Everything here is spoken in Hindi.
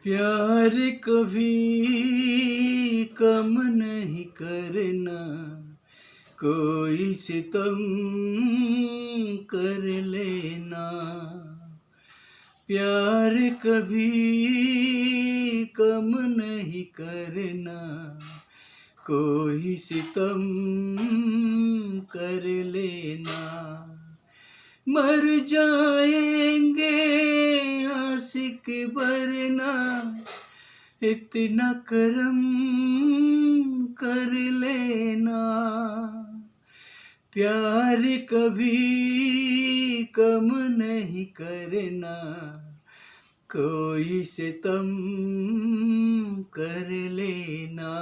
प्यार कभी कम नहीं करना, कोई सितम कर लेना। प्यार कभी कम नहीं करना, कोई सितम कर लेना। मर जाएंगे आशिक वरना, इतना करम कर लेना। प्यार कभी कम नहीं करना, कोई सितम कर लेना।